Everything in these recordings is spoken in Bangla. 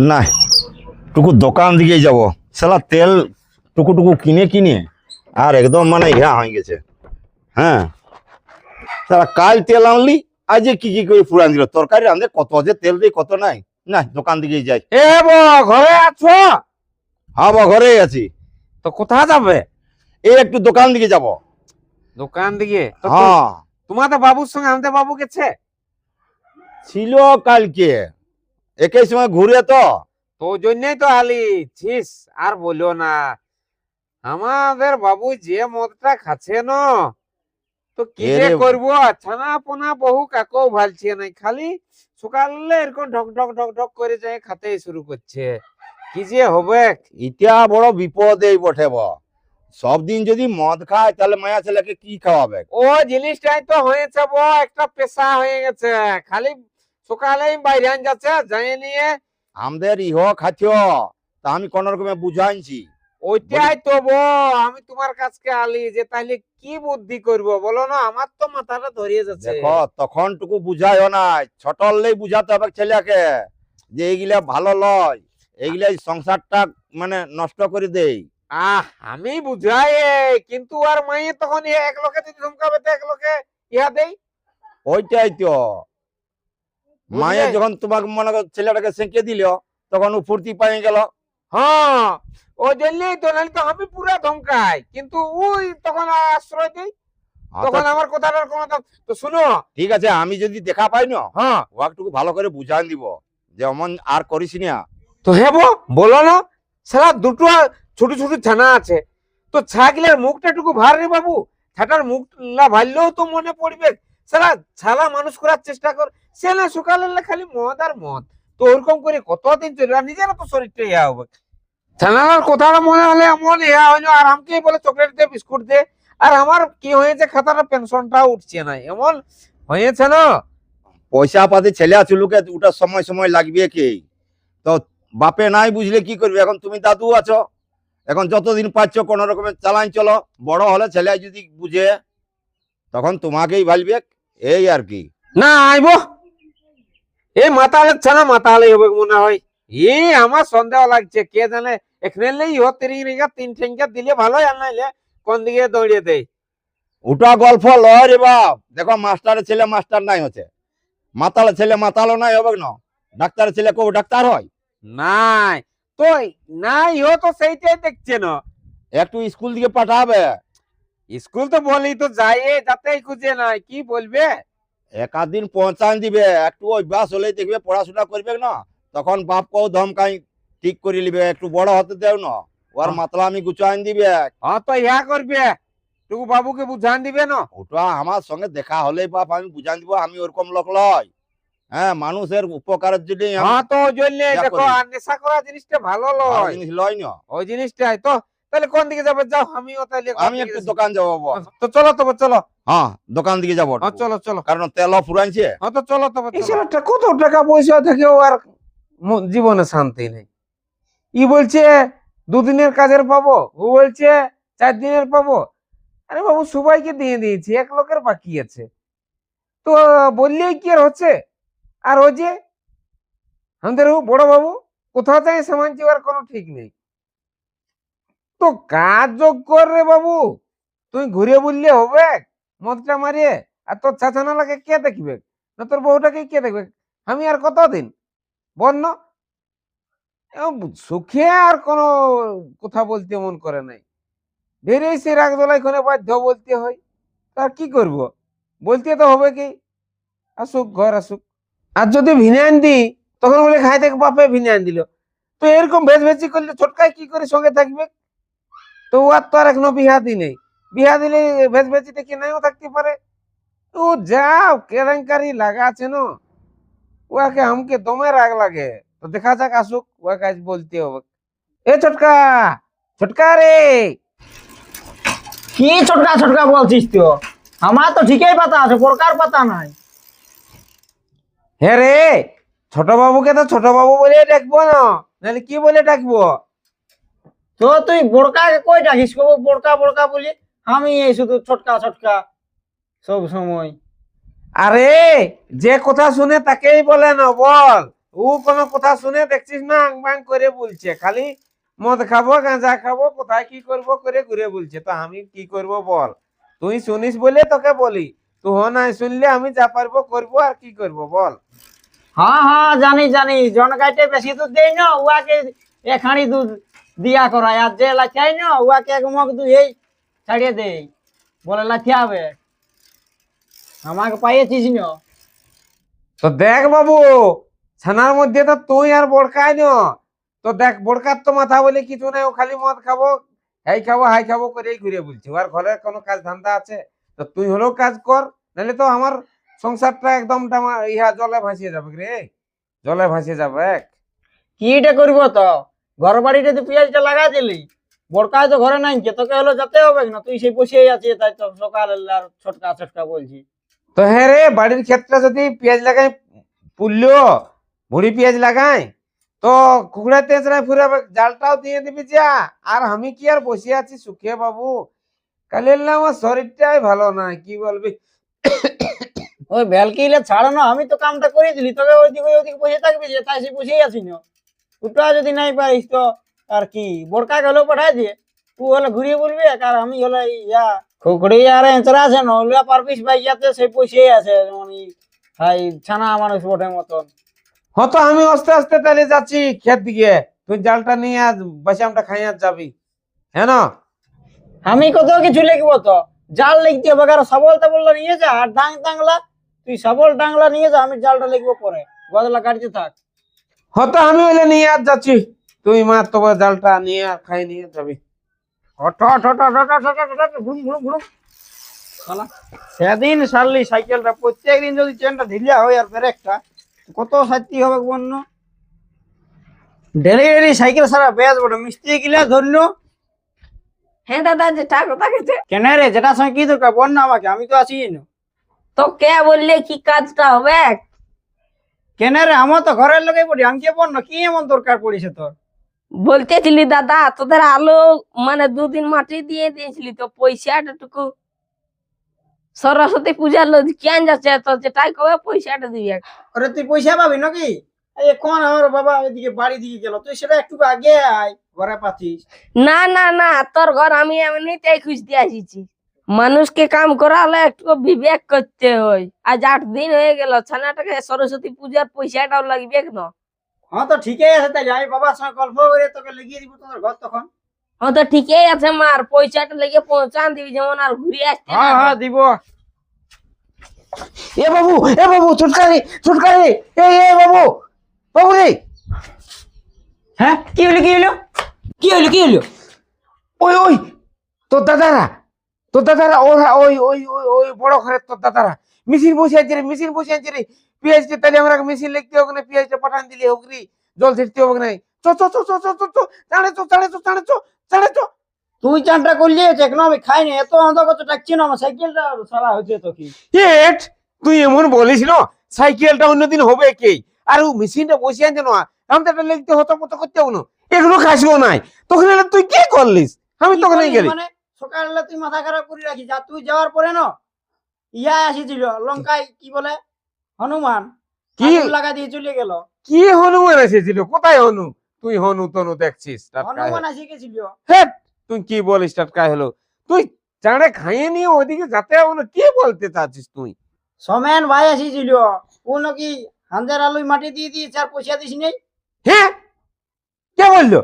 না, টুকু দোকান দিকে যাব, সালা তেল টুকু টুকু কিনে কিনে আর একদম মানে ইয়া হয়ে গেছে। হ্যাঁ, সালা কাল তেল আনলি, আজ কি কি করে ফুরান দিল, তরকারি রাঁধে কত যে তেল দিই কত নাই। না, দোকান দিকে যাই। এ ঘরে আছো? হ্যাঁ বা ঘরেই আছি। তো কোথায় যাবে? এই একটু দোকান দিকে যাব। দোকান দিকে? হ্যাঁ, তোমাদের বাবুর সঙ্গে আমাদের বাবু গেছে? ছিল কালকে একই সময় ঘুরে তো। তো ওই জন্যই তো আলি ছিস, আর বলিও না। আমাদের বাবু যে মদটা খাচ্ছে না, তো কি যে করবো, ছানা পোনা বহু কাকেও ভালছে নাই, খালি সকালে এরকম ঢক ঢক ঢক ঢক করে যায় খাতে শুরু করছে। কি যে হবে। এটা বড় বিপদ এই বটে বা। সব দিন যদি মদ খায় তাহলে মায়া ছেলেকে কি খাওয়াবে? ও জিনিসটাই তো হয়েছে একটা পেশা হয়ে গেছে। খালি সকালেই বাইরে যাচ্ছে, যাই নিয়ে আমাদের ইহ খাচ্ছ, তা আমি কোন রকমে বুঝাইছি। ওইটাই তো আমি তোমার কাছকে আলি যে তাইলে কি বুদ্ধি করব বলো না, আমার তো মাথাটা ধরিয়ে যাচ্ছে। দেখো, তখন টুকু বুঝাইও না, ছোটলেই বুঝাতে হবে ছেলেকে যে এইগুলা ভালো লয়, এইগুলা সংসারটা মানে নষ্ট করে দেই। আমি বুঝাই, কিন্তু আর মাইয়ে তখন এক লোকে যদি ধমকাবে তো এক লোকে ইহা দেই। ওইটাই তো, মায়ে বুঝলে? যখন তোমাকে মনে করো ছেলেটাকে সেঁকে দিল, তখন ও ফুর্তি পাই গেল। হ্যাঁ, ওই জন্যই তো, নাহলে তো আমি পুরা ধমকাই, কিন্তু ওই তখন আশ্রয় দেই। তখন আমার কথাটার কোনো দাম। তো শুনো, ঠিক আছে, আমি যদি দেখা পাই না, হ্যাঁ, ও একটু ভালো করে বুঝাই দিব যে অমন আর করিস না। তো হ্যাঁ বলো না। সারা দুটো ছোট ছোট ছানা আছে, তো ছাগলের মুখটা টুকু ভার রে বাবু। ছাটার মুখটা ভাললেও তো মনে পড়বে। সারা ছালা মানুষ করার চেষ্টা কর, সে না সকালে খালি মদ আর মদ। তো ওরকম করে কতদিন চলবে, আর নিজেরও তো শরীরটা ইয়া হবে। ছানার কথাটা মনে হলে এমন ইয়া হইলো, আর আমাকে বলে চকলেট দে বিস্কুট দে। আর আমার কি হয়েছে, খাতাটা পেনশনটা উঠছে না, এমন হয়েছে না। পয়সা পাতি ছেলে চুলুকে ওটা সময় সময় লাগবে কি? তো বাপে নাই বুঝলে কি করবে? এখন তুমি দাদু আছো, এখন যতদিন পাচ্ছ কোন রকমের চালান চলো। বড় হলে ছেলে যদি বুঝে, তখন তোমাকেই ভালবে। এই আর কি। না আইব, এই মাতালের ছানা মাতালেই হবে মনে হয়। আমার সন্দেহ লাগছে, কে জানে। এখানে তিন ঠেঙ্গা দিলে ভালোই, আর নাইলে কোন দিকে দৌড়িয়ে দেয়। ওটা গল্প লয় রে বাপ। দেখো, মাস্টারের ছেলে মাস্টার নাই হচ্ছে, মাতালের ছেলে মাতালও নাই হবে না, ডাক্তারের ছেলে কেউ ডাক্তার হয় নাই তো, নাই তো সেইটাই দেখছে না। একটু স্কুল দিকে পাঠাবে। স্কুল তো বলি তো যাই, যাতেই খুঁজে নাই, কি বলবে। একাধ দিন পৌঁছান দিবে, একটু অভ্যাস হলেই দেখবে পড়াশোনা করবে না, তখন বাপ কেউ ধমকাই ঠিক করে নিবে। একটু বড় হতে দেও না, ওর মাতলা আমি গুছাইন দিবে। হ্যাঁ, তো ইয়া করবে, টুকু বাবুকে বুঝান দিবে না। ওটা আমার সঙ্গে দেখা হলেই বাপ আমি বুঝান দিব, আমি ওরকম লোক লয়। হ্যাঁ, মানুষের উপকারের জন্য হ্যাঁ, তো ওই জন্য দেখো, আর নেশা করা জিনিসটা ভালো লয়, জিনিস লয় না। ওই জিনিসটাই তো। তাহলে কোন দিকে যাবে, যাও, আমিও তাহলে আমি একটু দোকান যাবো বাবা। তো চলো তবে, চলো। হ্যাঁ, দোকান দিকে যাবো। চলো চলো, কারণ তেল ফুরাইছে। হ্যাঁ তো চলো তবে। কত টাকা পয়সা থেকেও আর জীবনে শান্তি নেই। ই বলছে 2 দিনের কাজের পাবো, ও বলছে 4 দিনের পাবো। আরে বাবু, সবাইকে দিয়ে দিয়েছি, এক লোকের বাকি আছে, তো বললেই কি আর হচ্ছে। আর ওই যে আমাদের বড় বাবু, কোথাও থেকে সামান চেওয়ার কোনো ঠিক নেই। তো কাজ যোগ কর রে বাবু, তুই ঘুরে বললে হবে মদটা মারিয়ে? আর তোর ছাছানালাকে কে দেখবে, না তোর বউটাকে কে দেখবে? আমি আর কতদিন বন্য সুখে আর কোনো কথা বলতে মন করে নাই। বেরিয়ে সে রাগ দোলাই করে বাধ্য বলতে হয়। তার কি করব, বলতে তো হবে কি। আসুক, ঘর আসুক। আর যদি ভিনে আন দি, তখন বলে খাই থেকে বাপে ভিনে আন দিল। তো এরকম ভেজভেজি করলে ছোটকায় কি করে সঙ্গে থাকবে? তো আর তো আর এখনো বিহাদি নেই। বিহা দিলে ভেজভেজিটা কি নাইও থাকতে পারে। ও যাও, কেলেঙ্কারি লাগা আছে না, ওকে আমাকে দমে রাগ লাগে। তো দেখা যাক, আসুক, ওকে কাজ বলতে হবে। এ ছোটকা, ছোটকা রে। কি ছোটকা ছোটকা বলছিস তো? আমার তো ঠিকই পাতা আছে, প্রকার পাতা নাই। হ্যাঁ রে, ছোট বাবুকে তো ছোট বাবু বলে ডাকবো না, নাহলে কি বলে ডাকবো? তো তুই বড়কাকে কই ডাকিস, কব বড়কা বড়কা বলি? আমি এই শুধু ছোটকা ছোটকা সব সময়। আরে, যে কথা শুনে তাকেই বলে না, বল। ও কোনো কথা শুনে দেখছিস না আং বাং করে বলছে, খালি মদ খাবো গাঁজা খাবো কোথায় কি করব করে ঘুরে বলছে। তো আমি কি করব বল, তুই শুনিস বলে তোকে বলি, তুই নাই শুনলে আমি যা পারবো করবো, আর কি করব বল। হ্যাঁ হ্যাঁ জানি জানি, জনগাইতে বেশি দুধ দেই না, উহাকে এখানি দুধ দিয়া করায়, আর যে লাচাই না উহাকে এক মগ দুধ এই ছাড়িয়ে দেই, বলে লাথিয়াবে। আমাকে পাইয়েছিস না। তো দেখ বাবু, ছানার মধ্যে তো তুই আর বড়কাই ন, তো দেখ বড়কার তো মাথা বলে কিছু নাই, ও খালি মদ খাবো হাই খাবো করেই ঘুরে বলছি। আর ঘরে কোনো কাজ ধান্দা আছে? তো তুই হলেও কাজ কর, নাহলে তো আমার সংসারটা একদম ইহা জলে ভাসিয়ে যাবে রে, জলে ভাসিয়ে যাবে। কিটা করবো তো, ঘর বাড়িতে তুই পেঁয়াজটা লাগাই দিলি, বড়কায় তো ঘরে নাই, তোকে হলো যেতে হবে না, তুই সেই বসেই আছিস, তাই তো সকাল আর ছোটকা ছোটকা বলছি। তো হ্যাঁ রে, বাড়ির ক্ষেত্রে যদি পেঁয়াজ লাগাই পুললো, ভুড়ি পেঁয়াজ লাগাই, তো কুকুড়া তেঁচড়ায় ফুরাবে, জালটাও দিয়ে দিবি যা। আর আমি কি আর বসে আছি সুখে বাবু, কালি আমার শরীরটাই ভালো না, কি বলবি। ওই ভ্যালকিলে ছাড়ো না, আমি তো কামটা করে দিলি, তবে ওইদিকে বসে থাকবি যে, তাই সে বসেই আছি না। ওটা যদি নাই পারিস তো আর কি, বড়কা গেলেও পাঠাই দিয়ে, তুই হলে ঘুরিয়ে বলবি, আর আমি হলে ইয়া খুকড়ি আর এঁচড়া আছে না, ওগুলা পারবিস ভাই, ইয়াতে সে বসেই আছে, মানে ভাই ছানা মানুষ বটে মতন। হ্যাঁ, তো আমি আস্তে আস্তে তাহলে যাচ্ছি ক্ষেত দিকে, তুই জালটা নিয়ে আজ বাসামটা খাই আর যাবি, হ্যাঁ না? আমি কত কিছু লিখবো তো, জাল লিখতে হবে, আর সবল তাবলটা নিয়ে যা, আর ডাংলা তুই সবল ডাংলা নিয়ে যা, আমি জালটা লিখবো পরে, গদলা কাটতে থাক। হ্যাঁ, তো আমি ওইলে নিয়ে আর যাচ্ছি, তুই মা তোমার জালটা নিয়ে আর খাই নিয়ে যাবি। সেদিন সারলি সাইকেলটা, প্রত্যেক দিন যদি চেনটা ঢিলা হয় আর ব্রেকটা, কত শাস্তি হবে বন্য। ডেলি ডেলি সাইকেল সারা বেশ বড় মিস্ত্রি গিলা ধরলো। হ্যাঁ দাদা, যেটা কথা কেছে কেন রে, যেটার সঙ্গে কি দরকার বল না আমাকে, আমি তো আছি না। তো কে বললে কি কাজটা হবে? কেন রে, আমার তো ঘরের লোকে পড়ি, আমি কে বল না, কি এমন দরকার পড়েছে তোর? বলতেছিলি দাদা, তোদের আলো মানে 2 দিন মাটি দিয়ে দিয়েছিলি, তো পয়সাটা টুকু সরস্বতী পূজার লোক কেন যাচ্ছে, তো যেটাই কবে পয়সাটা দিবি। আরে তুই পয়সা পাবি নাকি? এই কোন আমার বাবা ওইদিকে বাড়ি দিকে গেল, তুই সেটা একটু আগে আয়, ঘরে পাচ্ছিস। না না না, তোর ঘর আমি এমনিতেই খুঁজতে আসিছি। মানুষকে কাম করালে একটু বিবেক করতে হয়। আজ 8 দিন হয়ে গেল, ছানাটাকে সরস্বতী পূজার পয়সাটাও লাগবে না। হ্যাঁ তো ঠিকই আছে, তাইলে আমি বাবার সঙ্গে গল্প করে তোকে লিখিয়ে দিব তোর ঘর তখন। ও তো ঠিকই আছে মার, পয়সাটা লেগে পৌঁছান দিবি যেমন, আর ঘুরে আসতে না হ্যাঁ হয়। হ্যাঁ দিব। এ বাবু ছুটকারি ছুটকারি, এ বাবু, বাবু রে। হ্যাঁ কি হলো কি হলো কি হলো কি হলো? ওই ওই তোর দাদারা ওই বড় ঘরের তোর দাদারা মেশিন বসে আছে রে, পেঁয়াজটা তাহলে আমরা মেশিন লিখতে হোক না, পেঁয়াজটা পাঠান দিলে হোক রে, জল ছিটতে হোক না। চাড়ে তো। তুই চানটা করলি কেন? আমি খাইনি, এত অন্ধকত ডাকছি না, আমার সাইকেলটা সারা হয়েছে তো কি। হেট, তুই এমন বলিস না, সাইকেলটা অন্যদিন হবে কে, আর ও মেশিনটা বসে আছে না, আমরা এটা লিখতে হতো মতো করতে হোক না, এগুলো খাসবো নাই। তখন এলে তুই কি করলিস? আমি কি তখন করলি গেলি মানে, সকালবেলা তুই মাথা খারাপ করে রাখিস, আর তুই যাওয়ার পরে না ইয়া আসিছিল লঙ্কায়, কি বলে হনুমান, কি আগুন লাগা দিয়ে চলে গেল। কি হনুমান এসেছিল? কোথায় হনু? তুই হনু তনু দেখছিস টাটকায় হনুমান হলো। আসি গেছিল। হেট, তুই কি বলিস টাটকায় হলো? তুই চাঁড়ে খাইয়ে নিয়ে ওইদিকে যাতে হবে না, কি বলতে চাচ্ছিস তুই? সমেন ভাই আসিছিল, ও নাকি হান্দের আলুই মাটি দিয়ে দিয়েছে, আর পয়সা দিস নেই। হ্যাঁ, কে বললো?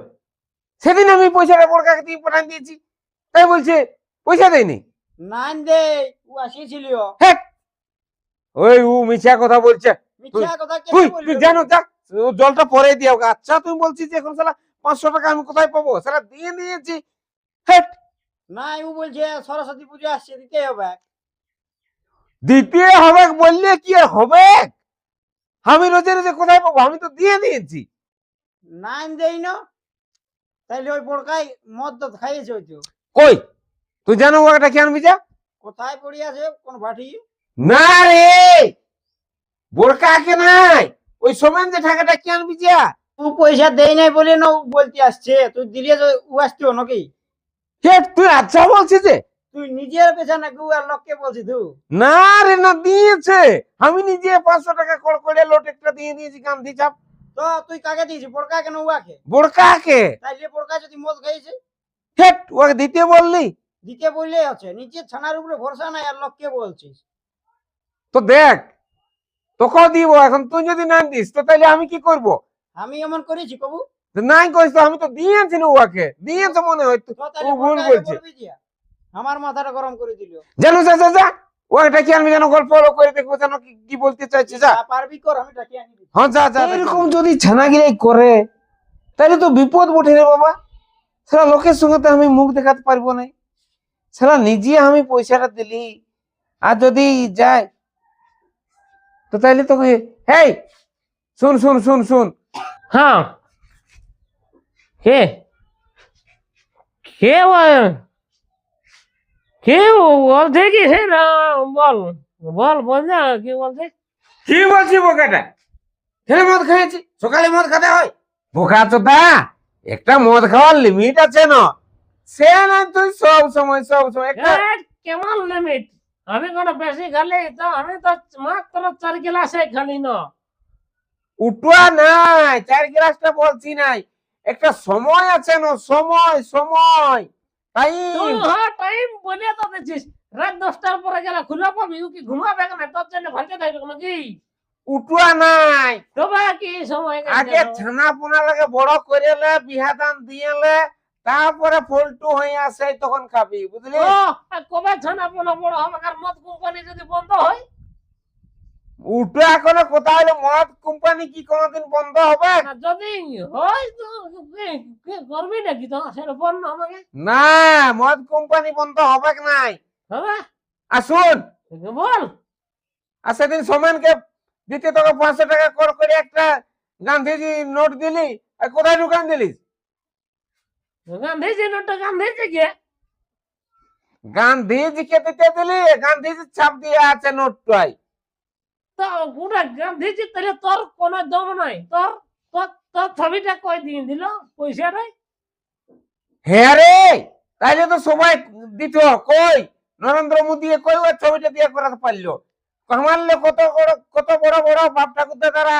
সেদিন আমি পয়সাটা বড় কাকে দিয়ে পাঠান দিয়েছি, তাই বলছে পয়সা দেয়নি। নাইন দে, ও আসিছিল। হ্যাঁ, ওই ও মিছা কথা বলছে। মিথ্যা কথা কে তুই বললো? তুই জানো, যা ও জলটা পরে দিয়ে হোক। আচ্ছা, তুমি বলছিস যে এখন সালা 500 টাকা আমি কোথায় পাবো? সালা দিয়ে দিয়েছি। হ্যাঁ, নাই, ও বলছে সরস্বতী পুজো আসছে, দিতে হবে। দিতে হবে বললে কি আর হবে? আমি রোজে রোজে কোথায় পাবো? আমি তো দিয়ে দিয়েছি। নাইন দেই না, তাইলে ওই বড়কাই মদ তো খাইয়েছে হয়তো। কই, তুই জানো ওটা কি আনবি যা? কোথায় পড়ে আছে কোন ভাটি? না রে, বোরকাকে নাই, ওই সোমেন যে টাকাটা কি আনবি যা? তুই পয়সা দেই নাই বলে না ও বলতে আসছে, তুই দিলে তো ও আসতো নাকি? হে, তুই আচ্ছা বলছিস যে? তুই নিজের পেছনে নাকি ও আর লোককে বলছিস তুই? না রে, না দিয়েছে। আমি নিজে 500 টাকা কড়কড়ে লোট একটা দিয়ে দিয়েছি গান্ধী চাপ। তো তুই কাকে দিয়েছিস বড়কা কেন উয়াকে বোরকাকে তাইলে বড়কা যদি মদ খাইছে হেট ওকে দিতে বললি দিতে বললে আছে নিজের ছানার উপরে ভরসা নাই আর লোককে বলছিস তো দেখ তোকেও দিব এখন তুই যদি না দিস তো তাহলে আমি কি করব আমি এমন করেছি কবু নাই করিস তো আমি তো দিয়েছি না ওকে দিয়েছে মনে হয় তো তাহলে ও ভুল বড়কাকে বলছে বলবি যে, আমার মাথাটা গরম করে দিল জানো যা যা যা ওটা কি আমি যেন গল্প করে দেখবো যেন কি বলতে চাইছে যা পারবি কর আমি ডাকি আনি দিচ্ছি। হ্যাঁ যা যা এরকম যদি ছানাগিরাই করে তাহলে তো বিপদ বটে রে বাবা সেটা লোকের সঙ্গে তো আমি মুখ দেখাতে পারবো না সেটা নিজে আমি পয়সাটা দিলি আর যদি যায় তো তাইলে তোকে হেই শুন শুন শুন শুন হ্যাঁ কে কে কে বলছে কি সে না বল বল বল না কি বলছে কি বলছি বোকাটা ছেলে মদ খেয়েছি সকালে মদ খেতে হয় বোকা তো তা একটা মদ খাওয়ার লিমিট আছে না সে না তুই সব সময় একটা কেমন লিমিট আমি কোনো বেশি খালি তো আমি তো মাত্র 4 গ্লাসে খালি না উঠোয়া নাই 4 গ্লাসটা বলছি নাই একটা সময় আছে না সময় সময় তাই তুই হ্যাঁ টাইম বলে তো দিছিস রাত 10টার পরে গেলে খুলে পাবি ও কি ঘুমাবে না তোর জন্য ভালকে থাকবে নাকি উঠোয়া নাই তবে কি সময় আগে ছানা পোনা লাগে বড় করেলে বিহা দান দিয়েলে তারপরে ফলটু হয়ে আসে তখন খাবি বুঝলি ও আর কবে ছানা পোনা বড় হবে আর মদ কোম্পানি যদি বন্ধ হয় উঠোয়া কোনো কথা হলে মদ কোম্পানি কি কোনোদিন বন্ধ হবে আর যদি হয় তো কে করবি নাকি তো সেটা বল না আমাকে না মদ কোম্পানি বন্ধ হবে কি নাই হবে আসুন বল আর সেদিন সোমেনকে দিতে তোকে 500 টাকা কর করে একটা গান্ধীজি নোট দিলি আর কোথায় দোকান দিলিস গান্ধীজি নোটটা গান্ধীজি কে গান্ধীজিকে দিতে দিলি গান্ধীজি ছাপ দিয়ে আছে নোটটাই তো পুরা গান্ধীজি তাহলে তোর কোনো দম নাই তোর তোর তোর ছবিটা কই দিয়ে দিল পয়সা নাই হ্যাঁ রে তাইলে তো সবাই দিত কই নরেন্দ্র মোদী কই ওই ছবিটা দিয়ে করাতে পারলো আমার লোক কত বড় বড় বাপ ঠাকুর দাদারা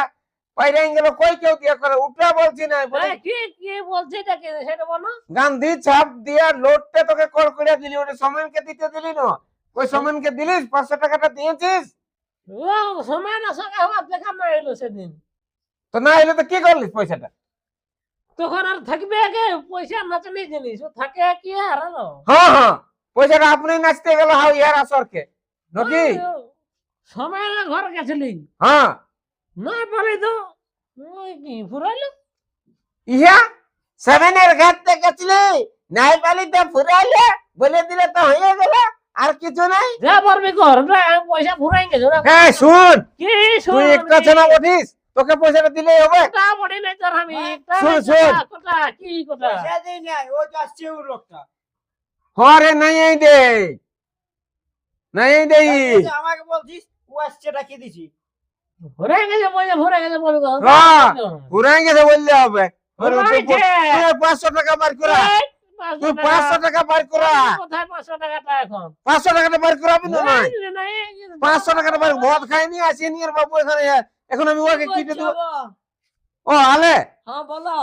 বাইরে গেল কই কেউ দিয়ে করে উঠা বলছি না বলে কি কি বলছে এটা কি সেটা বলো গান্ধী ছাপ দিয়া লোটটা তোকে কর করে দিলি ওটা সোমেনকে দিতে দিলি না ওই সোমেনকে দিলিস 500 টাকাটা দিয়েছিস ও সময় না সঙ্গে আমার দেখা না এলো সেদিন তো না এলে তো কি করলিস পয়সাটা তখন আর থাকবে আগে পয়সা নাচনি জিনিস ও থাকে কি আর হলো হ্যাঁ হ্যাঁ পয়সাটা আপনি নাচতে গেল হাও ইয়ার আসরকে নাকি সময় না ঘর গেছিলি হ্যাঁ না পারি তো ওই কি ফুরাইলো ইয়া সেভেনের ঘাট থেকে গেছিলি নাই পালি তো ফুরাইলে বলে দিলে তো হয়ে গেল আর কিছু নাই যা পারবি কর না আমি পয়সা ফুরাই গেছো না হ্যাঁ শুন কি তুই একটা ছেনা বটিস তোকে পয়সাটা দিলেই হবে টা বডি নাই তোর আমি একটা শোন, শোন। কথা কি কথা পয়সা দেই নাই ও তো আসছে ও লোকটা হরে নাই এই দে নাই এই দে এই যে আমাকে বলছিস ও আসছে ডাকি দিছি ফুরাই গেছে পয়সা ফুরাই গেছে বলবি কর হ্যাঁ পুরাই গেছে বললে হবে ওরে তুই ফুরাইছে। 500 টাকা বার করা তুই 500 টাকা বার করা কোথায় 500 টাকাটা এখন 500 টাকাটা বার করাবি না নাই নাই 500 টাকাটা বার মদ খাইনি আসেনি আর বাবু এখানে এখন আমি ওকে কি দেব ও আলে হ্যাঁ বলো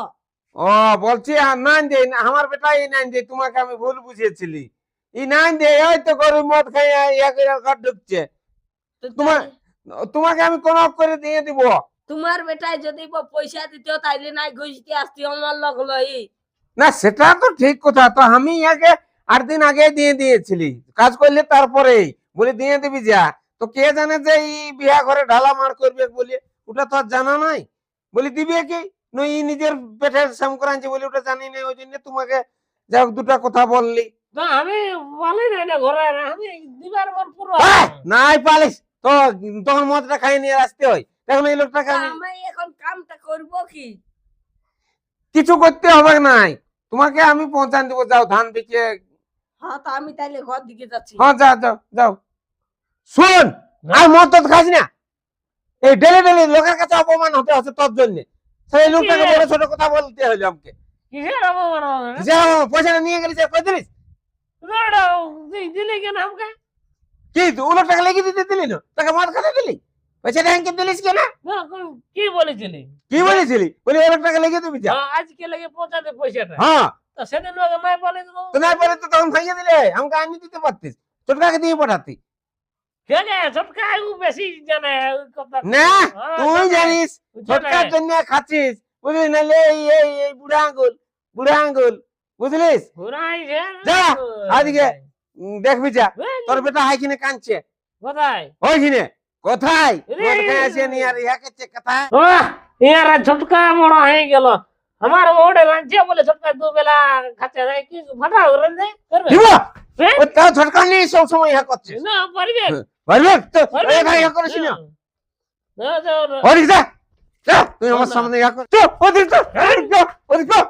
ও বলছি আর নাই দে আমার বেটা এই নাই দে তোমাকে আমি ভুল বুঝিয়েছিলি ই নাই দে ওই তো গরু মদ খাই এক ঘর ঢুকছে তোমার তোমাকে আমি কোন করে দিয়ে দিব তোমার বেটায় যদি পয়সা দিত তাইলে নাই ঘুষতে আসতি আমার লগ লই না সেটা তো ঠিক কথা তো আমি আগে 8 দিন আগে দিয়ে দিয়েছিলি কাজ করলে তারপরে বলে দিয়ে দিবি যা তো কে জানে যে এই বিয়া ঘরে ঢালা মার করবে বলে ওটা তো আর জানা নাই বলি দিবি কি নই নিজের পেটের সাম করাঞ্চি বলে ওটা জানি না ওই জন্য তোমাকে যাও দুটা কথা বললি তো আমি বলি না এটা ঘরে আমি দিবার মন পুরো নাই পালিস তো তখন মদটা খাই নিয়ে আসতে হয় এখন এই লোকটাকে আমি আমি এখন কামটা করব কি কিছু করতে হবে নাই তোমাকে আমি পৌঁছান দেবো যাও ধান বিকে হ্যাঁ তো আমি তাইলে ঘর দিকে যাচ্ছি হ্যাঁ যাও যাও যাও শুন আর মদ তো খাস না এই ডেলি ডেলি লোকের কাছে অপমান হতে হচ্ছে তোর জন্য সেই লোকটাকে বড় ছোট কথা বলতে হলো আমাকে কিসের অপমান হবে যাও পয়সাটা নিয়ে গেলি কই দিলিস দিলি কেন আমাকে কি তুই ও লোকটাকে লেগে দিতে দিলি না তাকে মদ খেতে দিলি পয়সাটা আমাকে দিলিস কেন? না, কি বলেছিলি? কি বলেছিলি? বলি 1,000 টাকা লেগে দিবি যা। আজকে লাগে পৌঁছাতে পয়সাটা। হ্যাঁ, তো সেদিন ওকে নাই বলে দিল। তো না বলে তো তখন ভাঙিয়ে দিলে আমাকে আনি দিতে পারতিস, ছোটকাকে দিয়ে পাঠাতি। কে গে ছোটকা ও বেশি জানে ওই কথা। না, হ্যাঁ, তুই জানে। জানিস ছোটকার জন্য খাচ্ছিস, বুঝলি? নাহলে এই বুড়া আঙ্গুল বুঝলিস? ঘুরাই যে। যা, আজকে দেখবি যা তোর বেটা হাই কিনে কাঁদছে কোথায়? ওইখানে। কোথায়? রে। মদ খেয়ে আসে নি আর ইয়া করছে কোথায়? ও ইয়ারা ছোটকা বড় হয়ে গেল। আমার ওড়ে রাজ্যে বলে ছোটকা দুবেলা খাচ্ছে না কি ফাটা করে দে করবে দিব হ্যাঁ? ও তাও ছোটকা নেই, সব সময় ইয়া করছে। না পারবে পারবে তো? পারবে এই ভাই ইয়া করিস না। না, না, না, ওদিক যা, যা, তুই আমার সামনে ইয়া কর। চল, ওদিক যা, ওদিক যা।